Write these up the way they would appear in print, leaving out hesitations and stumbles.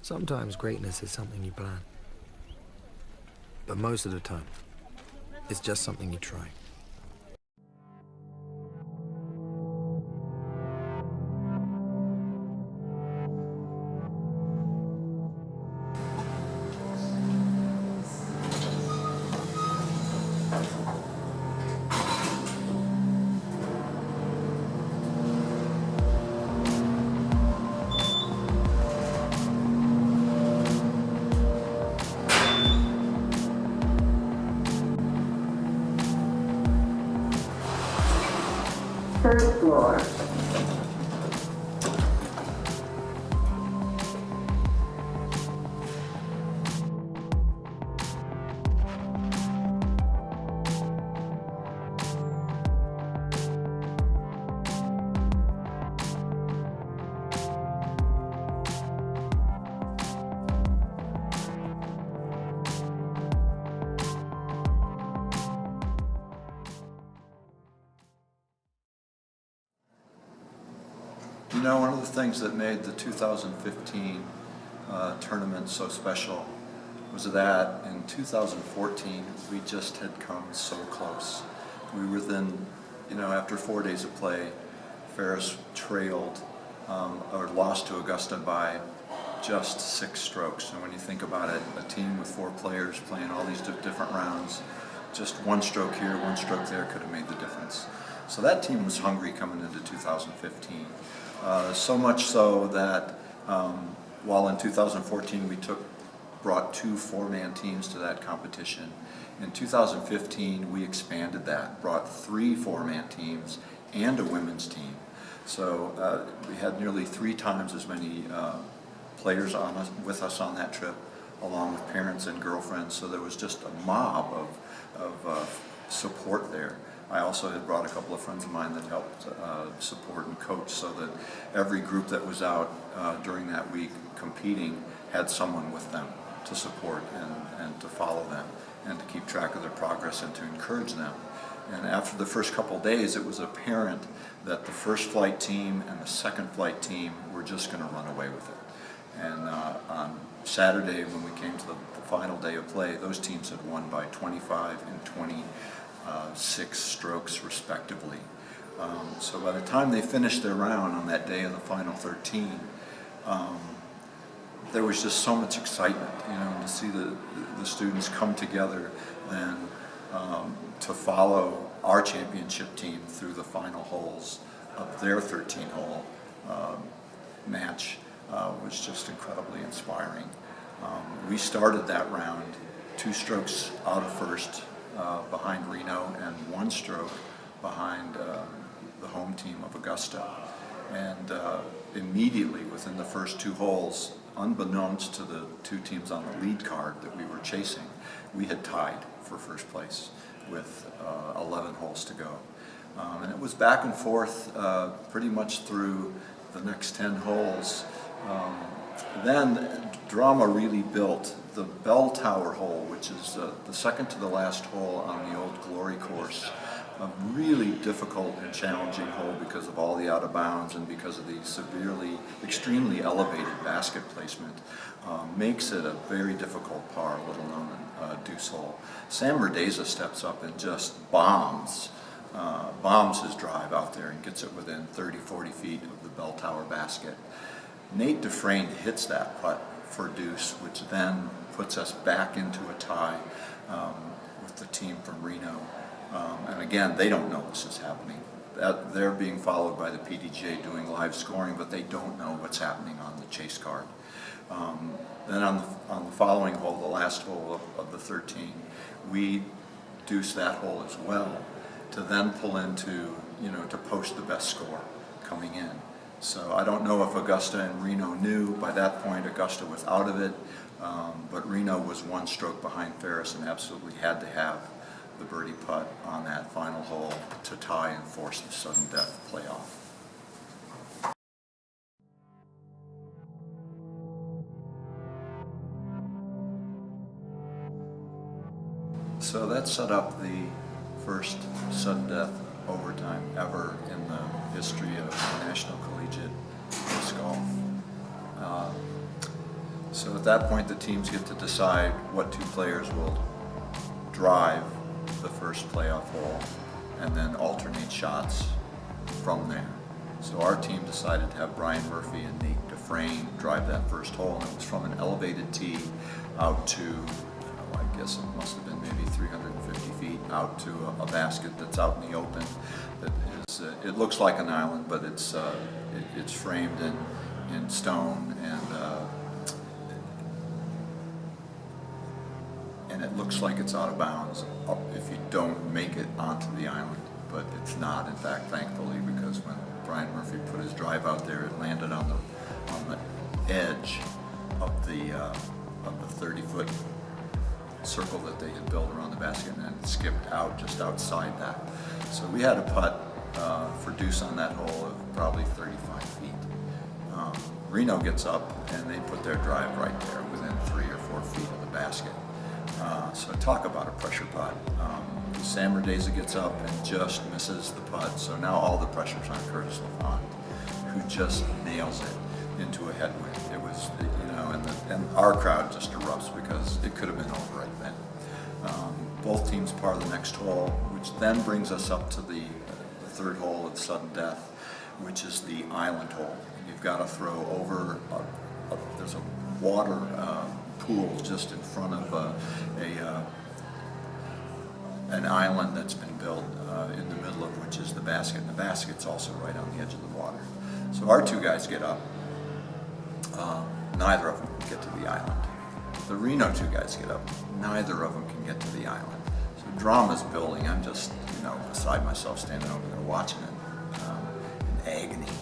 Sometimes greatness is something you plan, but most of the time, it's just something you try. First floor. You know, one of the things that made the 2015 tournament so special was that in 2014 we just had come so close. We were then, you know, after 4 days of play, Ferris trailed or lost to Augusta by just 6 strokes. And when you think about it, a team with 4 players playing all these different rounds, just 1 stroke here, 1 stroke there could have made the difference. So that team was hungry coming into 2015. So much so that while in 2014 we brought 2 4-man teams to that competition, in 2015 we expanded that, brought 3 4-man teams and a women's team. So we had nearly 3 times as many players with us on that trip, along with parents and girlfriends, so there was just a mob of support there. I also had brought a couple of friends of mine that helped support and coach, so that every group that was out during that week competing had someone with them to support and to follow them and to keep track of their progress and to encourage them. And after the first couple days, it was apparent that the first flight team and the second flight team were just going to run away with it. And on Saturday, when we came to the final day of play, those teams had won by 25 and 26 strokes respectively. So by the time they finished their round on that day of the final 13, there was just so much excitement, you know, to see the students come together and to follow our championship team through the final holes of their 13-hole match was just incredibly inspiring. We started that round 2 strokes out of first behind Reno and 1 stroke behind the home team of Augusta. And immediately within the first 2 holes, unbeknownst to the 2 teams on the lead card that we were chasing, we had tied for first place with 11 holes to go. And it was back and forth pretty much through the next 10 holes. Then drama really built. The bell tower hole, which is the second to the last hole on the old Glory course, a really difficult and challenging hole because of all the out of bounds and because of the extremely elevated basket placement, makes it a very difficult par, little known deuce hole. Sam Merdeza steps up and just bombs his drive out there and gets it within 30-40 feet of the bell tower basket. Nate Dufresne hits that putt for deuce, which then puts us back into a tie with the team from Reno. And again, they don't know this is happening. They're being followed by the PDGA doing live scoring, but they don't know what's happening on the chase card. Then on the following hole, the last hole of the 13, we deuce that hole as well to then pull into, you know, to post the best score coming in. So I don't know if Augusta and Reno knew. By that point, Augusta was out of it, but Reno was 1 stroke behind Ferris and absolutely had to have the birdie putt on that final hole to tie and force the sudden death playoff. So that set up the first sudden death overtime ever in the history of National Collegiate Disc Golf. So at that point, the teams get to decide what two players will drive the first playoff hole and then alternate shots from there. So our team decided to have Brian Murphy and Nate Dufresne drive that first hole, and it was from an elevated tee out to, I guess it must have been maybe 350 feet out to a basket that's out in the open. That is, it looks like an island, but it's framed in stone, and it looks like it's out of bounds if you don't make it onto the island, but it's not, in fact, thankfully, because when Brian Murphy put his drive out there, it landed on the edge of the 30-foot circle that they had built around the basket, and then skipped out just outside that. So we had a putt for deuce on that hole of probably 35 feet. Reno gets up and they put their drive right there within 3 or 4 feet of the basket. So talk about a pressure putt. Sam Rodeza gets up and just misses the putt, so now all the pressure's on Curtis LaFond, who just nails it into a headwind. It was, and our crowd just erupts because it could have been over right then. Both teams par the next hole, which then brings us up to the third hole of sudden death, which is the island hole. You've got to throw over, there's a water pool just in front of an island that's been built in the middle of which is the basket, and the basket's also right on the edge of the water. So our two guys get up. Neither of them can get to the island. The Reno two guys get up. Neither of them can get to the island. So drama's building. I'm just, beside myself, standing over there watching it in agony.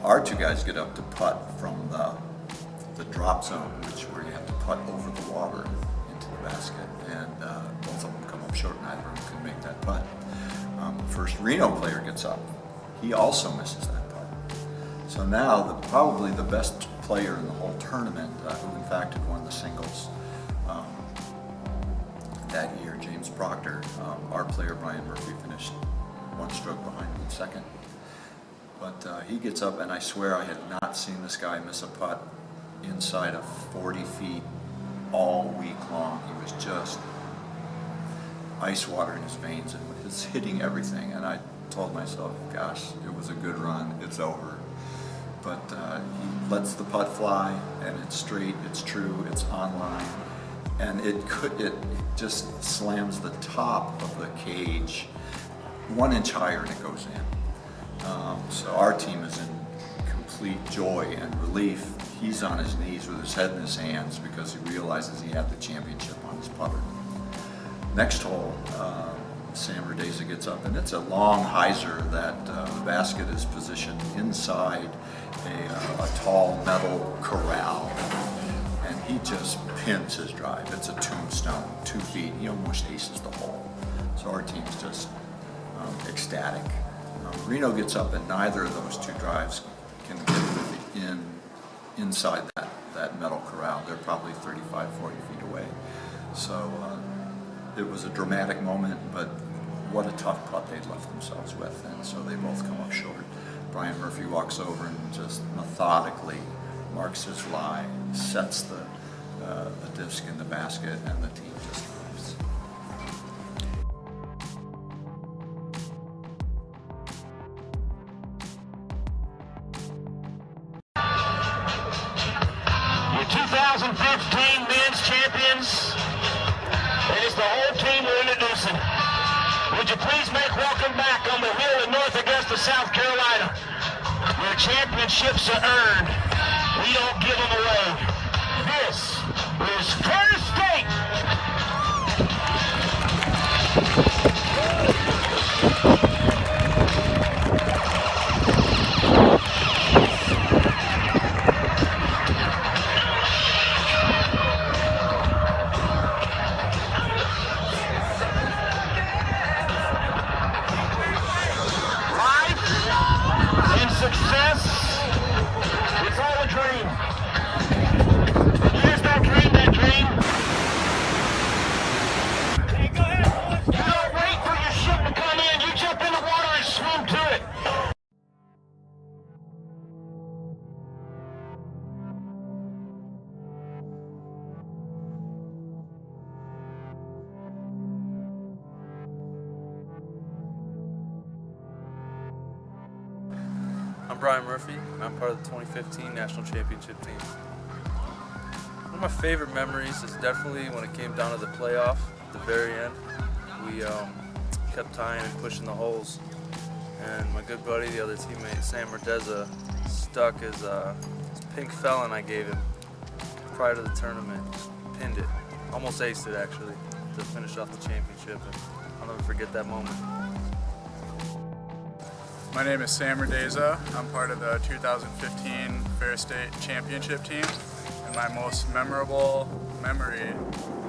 Our two guys get up to putt from the drop zone, where you have to putt over the water into the basket, and both of them come up short. Neither of them can make that putt. The first Reno player gets up. He also misses that putt. So now, probably the best player in the whole tournament, who in fact had won the singles that year, James Proctor, our player Brian Murphy finished one stroke behind him in second. But he gets up, and I swear I had not seen this guy miss a putt inside of 40 feet all week long. He was just ice water in his veins and was hitting everything. And I told myself, gosh, it was a good run, it's over. But he lets the putt fly, and it's straight, it's true, it's online, and it just slams the top of the cage 1 inch higher, and it goes in. So our team is in complete joy and relief. He's on his knees with his head in his hands because he realizes he had the championship on his putter. Next hole, Sam Rodeza gets up, and it's a long hyzer that the basket is positioned inside a tall metal corral, and he just pins his drive. It's a tombstone, 2 feet. He almost aces the hole. So our team's just ecstatic. Reno gets up, and neither of those two drives can get inside that metal corral. They're probably 35, 40 feet away. So it was a dramatic moment, but what a tough putt they'd left themselves with, and so they both come up short. Brian Murphy walks over and just methodically marks his lie, sets the disc in the basket, and the team just leaves. Your 2015 men's champions, and it's the whole team we're introducing. Would you please make welcome back on the hill in North Augusta, South Carolina, where championships are earned. We don't give them away. This is Ferris State. Success, it's I'm Brian Murphy, and I'm part of the 2015 National Championship team. One of my favorite memories is definitely when it came down to the playoff at the very end. We kept tying and pushing the holes, and my good buddy, the other teammate, Sam Merdeza, stuck his pink felon I gave him prior to the tournament. Just pinned it, almost aced it actually, to finish off the championship, and I'll never forget that moment. My name is Sam Merdeza. I'm part of the 2015 Ferris State Championship team, and my most memorable memory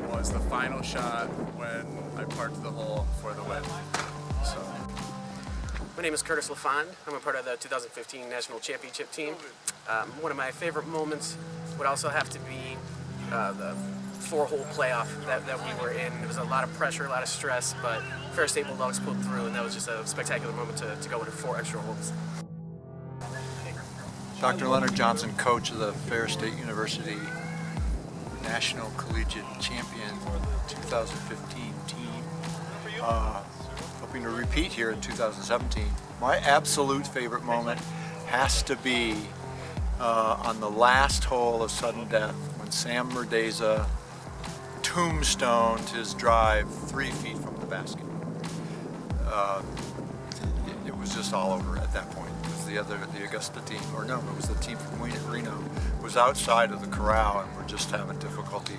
was the final shot when I parked the hole for the win. So. My name is LAFOND. I'm a part of the 2015 National Championship team. One of my favorite moments would also have to be the 4-hole playoff that we were in. It was a lot of pressure, a lot of stress, but Ferris State Bulldogs pulled through, and that was just a spectacular moment to go into 4 extra holes. Dr. Leonard Johnson, coach of the Ferris State University National Collegiate Champion 2015 team. Hoping to repeat here in 2017. My absolute favorite moment has to be on the last hole of sudden death when Sam Merdeza tombstoned his drive 3 feet from the basket. It was just all over at that point. Because the Augusta team, or no, it was the team from Reno, was outside of the corral and were just having difficulty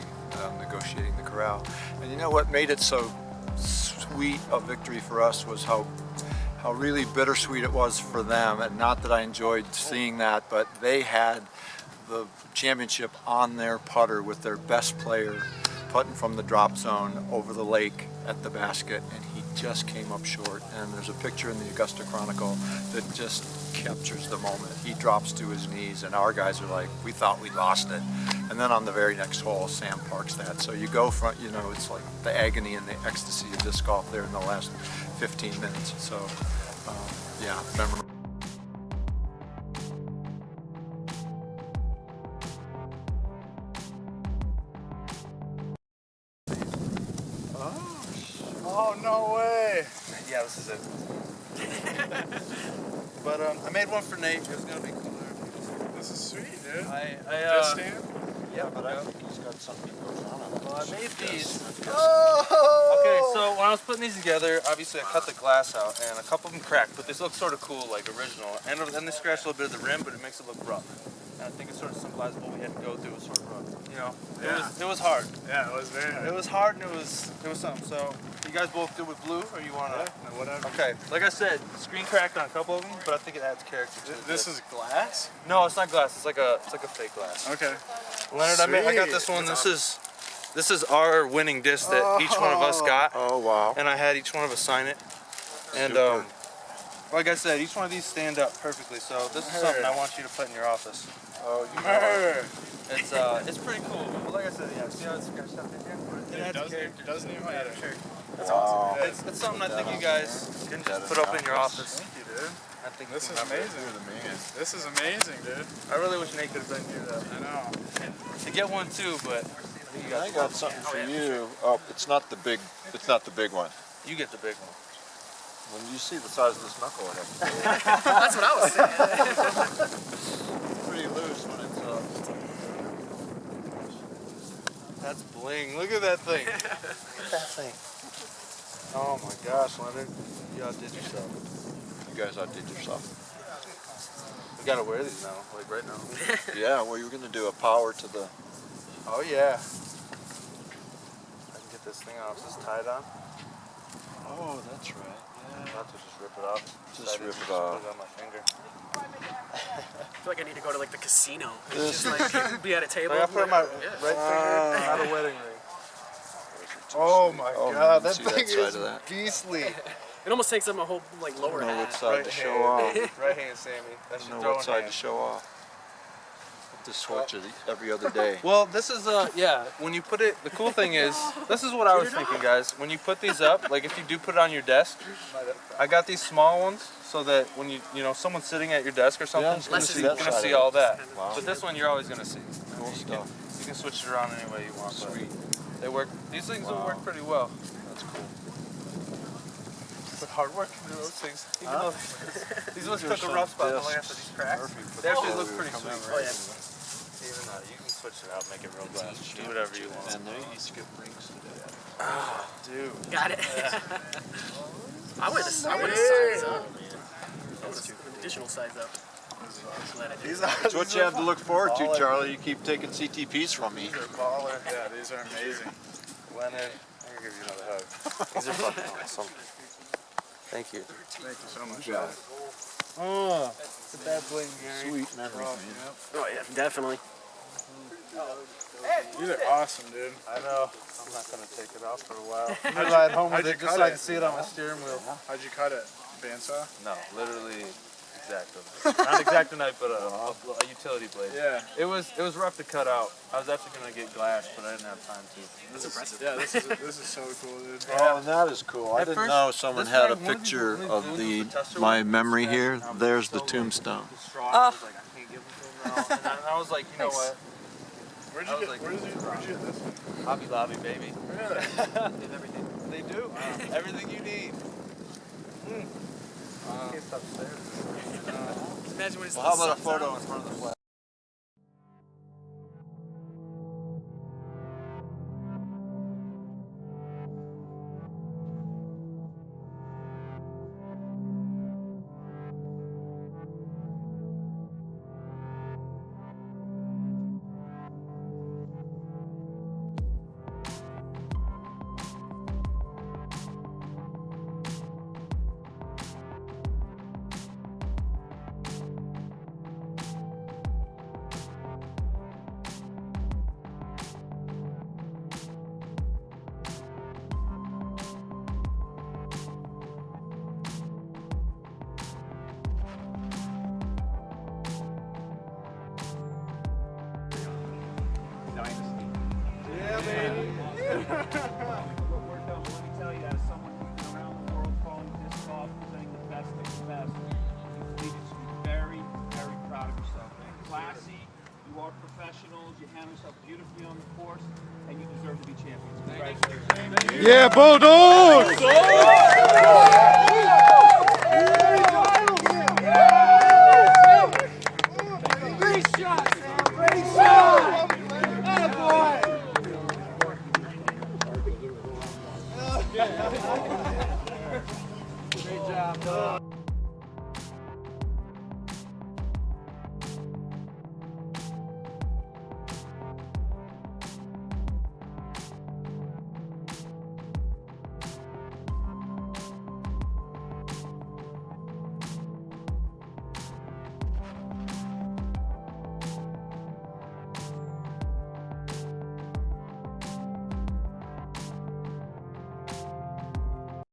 negotiating the corral. And you know what made it so sweet a victory for us was how really bittersweet it was for them. And not that I enjoyed seeing that, but they had the championship on their putter with their best player putting from the drop zone over the lake at the basket, and he just came up short. And there's a picture in the Augusta Chronicle that just captures the moment. He drops to his knees, and our guys are like, we thought we lost it. And then on the very next hole, Sam parks that. So you go from, you know, it's like the agony and the ecstasy of disc golf there in the last 15 minutes. So, yeah, memorable. Oh, no way! Yeah, this is it. But I made one for Nate. It was gonna be cooler. This is sweet, dude. Just stand? Yeah, but I think he's got something going on. Well, I made these. Okay, so when I was putting these together, obviously I cut the glass out, and a couple of them cracked, but this looks sort of cool, like original. And they scratched a little bit of the rim, but it makes it look rough. And I think it sort of symbolizes what we had to go through. It was sort of rough, you know. It was hard. Yeah, it was very hard. It was hard, and it was something. So you guys both good with blue, or you want to? Yeah, whatever. Okay, like I said, screen cracked on a couple of them, but I think it adds character to it. This is glass? No, it's not glass. It's like a fake glass. Okay. Leonard, I got this one. This is our winning disc that each one of us got. Oh, wow. And I had each one of us sign it. And like I said, each one of these stand up perfectly. So this is something I want you to put in your office. Oh, you know. It's pretty cool. But like I said, yeah, see how it's scratched up in here? It doesn't even matter. Sure. That's awesome. It's something I think you guys can just put up in your office. Thank you, dude. I think This you is can remember amazing. This is amazing, dude. I really wish Nate could have been here though. I know. To get one too, but I think you I got something for you. Oh, it's not the big one. You get the big one. When you see the size of this knucklehead, That's what I was saying. it's pretty loose when it's That's bling. Look at that thing. Look at that thing. Oh my gosh, Leonard. You outdid yourself. You guys outdid yourself. We gotta wear these now, like right now. Yeah, well, you're gonna do a power to the. Oh yeah. I can get this thing off. Is this tied on? Oh, that's right. Not to just rip it off. Just rip it Put off. it on my finger. I feel like I need to go to like the casino. Just like be at a table. I put it on my Yeah. right finger, not a wedding ring. Oh my Oh, god, you that see thing that side is of that? beastly. It almost takes up my whole like lower I don't know what half. side to show off. Right hand, Sammy. I That's don't your know what throwing side hand. to show off. Just switch it every other day. Well, this is yeah. When you put it, the cool thing is, this is what I was thinking, guys. When you put these up, like if you do put it on your desk, I got these small ones so that when you know someo's sitting at your desk or something, Yeah, you're see gonna that side see of it. all that. Wow. But this one you're always gonna see. Cool stuff. You can switch it around any way you want. But Sweet. they work. These things will work pretty well. That's cool. put hard work into those things. Even though these ones took a rough spot going after these cracks. They actually look pretty sweet. Oh, yeah. Even you can switch it out, make it real glass. Do whatever you want. And they used to get rings today. Oh, dude. Got it. I would have size up, man. That was an additional size up. It's what you have to look forward to, Charlie. You keep taking CTPs from me. These are baller. Yeah, these are amazing. Leonard, I'm gonna give you another hug. These are fucking awesome. Thank you. Thank you so much. Oh, it's a bad bling, Gary. Sweet memories, man. Oh yeah, definitely. These are awesome, dude. I know. I'm not gonna take it off for a while. I'm gonna ride home with it just so I can see it on my steering wheel. How'd you cut it? Bandsaw? No, literally X-Acto. Not X-Acto knife, but a utility blade. Yeah. It was rough to cut out. I was actually gonna get glass, but I didn't have time to. That's impressive. Yeah, this is so cool, dude. Oh, and that is cool. I didn't know someone had a picture of my memory here. There's the tombstone. I was like, I can't give them to him now. And I was like, you know what? Where'd you get this one? Hobby Lobby, baby. Really? They have everything. They do. Everything you need. Can't stop staring. Imagine when it's Well, how about a photo in front of the flag? What we're doing, let me tell you, as someone who's been around the world calling disc golf, presenting the best of the best, you should be very, very proud of yourself. You're classy, you are professionals, you handle yourself beautifully on the course, and you deserve to be champions. Congratulations. Yeah, Bulldogs!